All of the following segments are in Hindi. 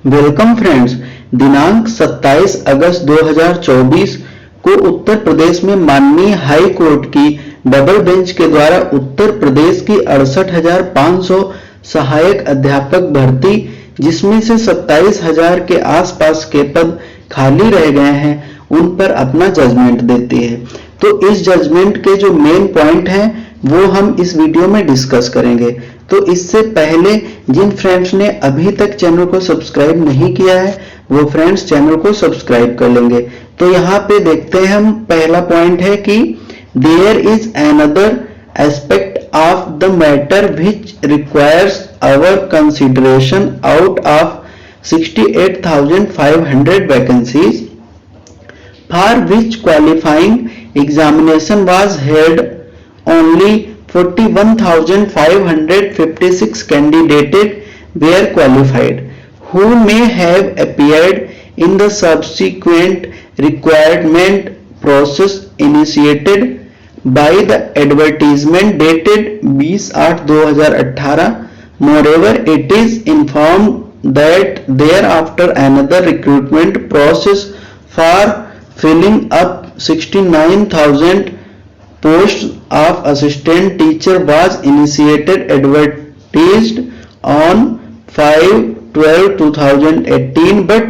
Welcome friends. दिनांक 27 अगस्त 2024 को उत्तर प्रदेश में माननीय हाई कोर्ट की डबल बेंच के द्वारा उत्तर प्रदेश की 68,500 सहायक अध्यापक भर्ती, जिसमें से 27,000 के आसपास के पद खाली रह गए हैं, उन पर अपना जजमेंट देती है। तो इस जजमेंट के जो मेन पॉइंट हैं वो हम इस वीडियो में डिस्कस करेंगे। तो इससे पहले जिन फ्रेंड्स ने अभी तक चैनल को सब्सक्राइब नहीं किया है वो फ्रेंड्स चैनल को सब्सक्राइब कर लेंगे। तो यहाँ पे देखते हैं हम, पहला पॉइंट है कि there is another aspect of the matter which requires our consideration out of 68,500 vacancies for which qualifying examination was held. Only 41,556 candidates were qualified, who may have appeared in the subsequent requirement process initiated by the advertisement dated 20/8/2018. Moreover, it is informed that thereafter another recruitment process for filling up 69,000 posts of assistant teacher was initiated, advertised on 5/12/2018, but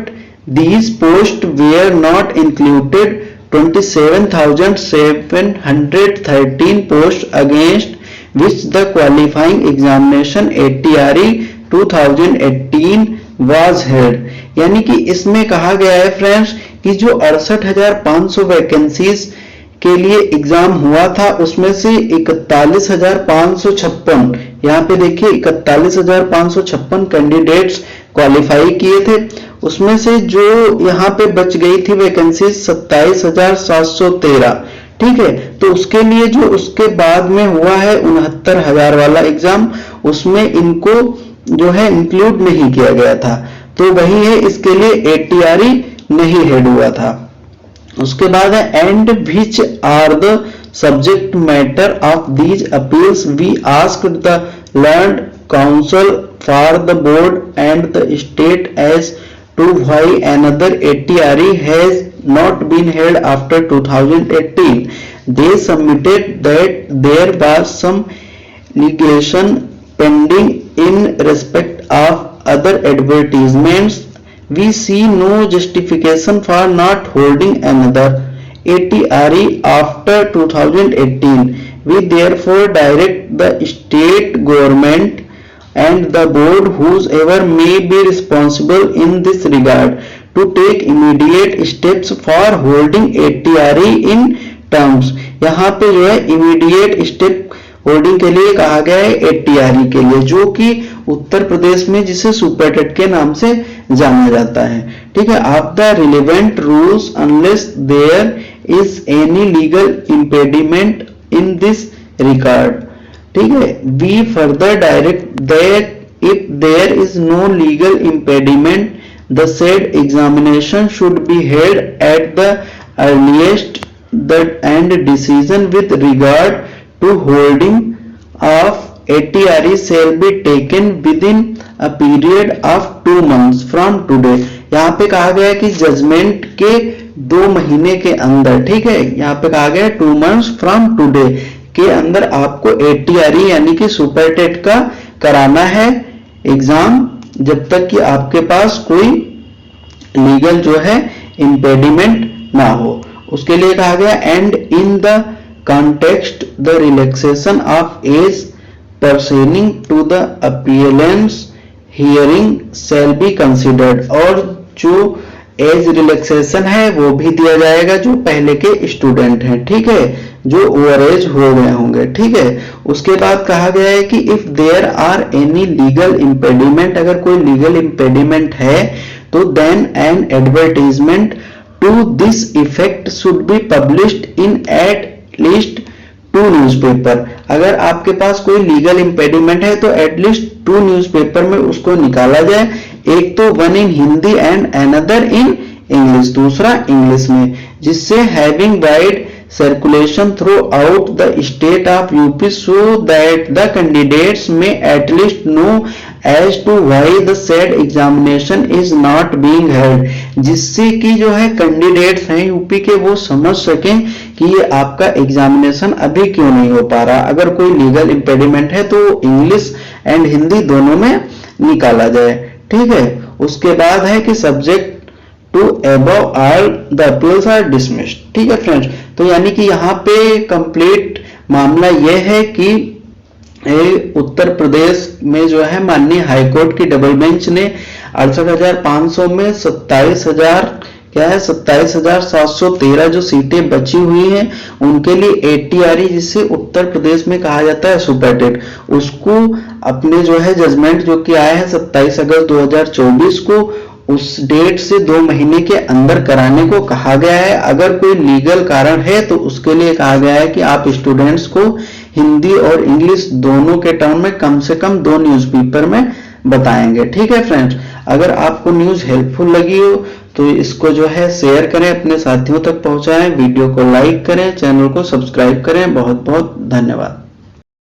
these posts were not included. 27,713 posts against which the qualifying examination ATRE 2018 was held। यानी कि इसमें कहा गया है फ्रेंड्स कि जो 68,500 वैकेंसीज के लिए एग्जाम हुआ था उसमें से 41,556, यहाँ पे देखिए 41,556 कैंडिडेट्स क्वालिफाई किए थे। उसमें से जो यहाँ पे बच गई थी वैकेंसीज 27,713, ठीक है। तो उसके लिए जो उसके बाद में हुआ है 69,000 वाला एग्जाम, उसमें इनको जो है इंक्लूड नहीं किया गया था, तो वही है, इसके लिए ATRE नहीं हेड हुआ था। उसके बाद है and which are the subject matter of these appeals we asked the learned counsel for the board and the state as to why another ATRE has not been held after 2018। They submitted that there was some litigation pending in respect of other advertisements. We see no justification for not holding another ATRE after 2018. We therefore direct the state government and the board, whoever may be responsible in this regard, to take immediate steps for holding ATRE in terms। यहाँ पे जो है immediate step होल्डिंग के लिए कहा गया है ATRE के लिए, जो कि उत्तर प्रदेश में जिसे सुपरटेट के नाम से जाना जाता है, ठीक है। Of the relevant rules unless there is any legal impediment in this regard, ठीक है। We further direct that if there is no legal impediment the said examination should be held at the earliest and decision with regard to holding of ATRE shall be taken within a period of 2 months from today। यहाँ पे कहा गया है कि जजमेंट के 2 महीने के अंदर, ठीक है, यहाँ पे कहा गया है 2 months from today के अंदर आपको ATRE यानी कि सुपरटेट का कराना है एग्जाम, जब तक कि आपके पास कोई लीगल जो है इम्पेडिमेंट ना हो। उसके लिए कहा गया and in the context the relaxation of age pertaining to the appearance hearing shall be considered। और जो एज रिलैक्सेशन है वो भी दिया जाएगा जो पहले के स्टूडेंट हैं, ठीक है, जो ओवर एज हो गए होंगे, ठीक है। उसके बाद कहा गया है कि if there are any legal impediment, अगर कोई लीगल इम्पेडिमेंट है तो then an advertisement to this effect should be published in at least 2 newspaper. अगर आपके पास कोई लीगल इम्पेडिमेंट है तो एटलीस्ट 2 न्यूज़पेपर में उसको निकाला जाए, एक तो 1 in Hindi and another in English, दूसरा इंग्लिश में, जिससे having wide circulation throughout the state of UP so that the candidates में at least know as to why the said examination is not being held, जिससे कि जो है कैंडिडेट्स हैं यूपी के वो समझ सकें कि ये आपका एग्जामिनेशन अभी क्यों नहीं हो पा रहा। अगर कोई लीगल इम्पेडिमेंट है तो इंग्लिश एंड हिंदी दोनों में निकाला जाए, ठीक है। उसके बाद है कि subject to above all the appeals are dismissed, ठीक है फ्रेंड्स। तो यानी कि यहाँ पे कंप्लीट मामला यह है कि उत्तर प्रदेश में जो है माननीय हाईकोर्ट की डबल बेंच ने 68,500 में 27,713 जो सीटें बची हुई हैं उनके लिए ATRE, जिसे उत्तर प्रदेश में कहा जाता है सुपरटेट, उसको अपने जो है जजमेंट जो कि आया है 27 अगस्त 2024 को उस डेट से 2 महीने के अंदर कराने को कहा गया है। अगर कोई लीगल कारण है तो उसके लिए कहा गया है कि आप स्टूडेंट्स को हिंदी और इंग्लिश दोनों के टर्म में कम से कम 2 न्यूज़पेपर में बताएंगे, ठीक है फ्रेंड्स। अगर आपको न्यूज़ हेल्पफुल लगी हो तो इसको जो है शेयर करें, अपने साथियों तक पहुंचाएं, वीडियो को लाइक करें, चैनल को सब्सक्राइब करें। बहुत बहुत धन्यवाद।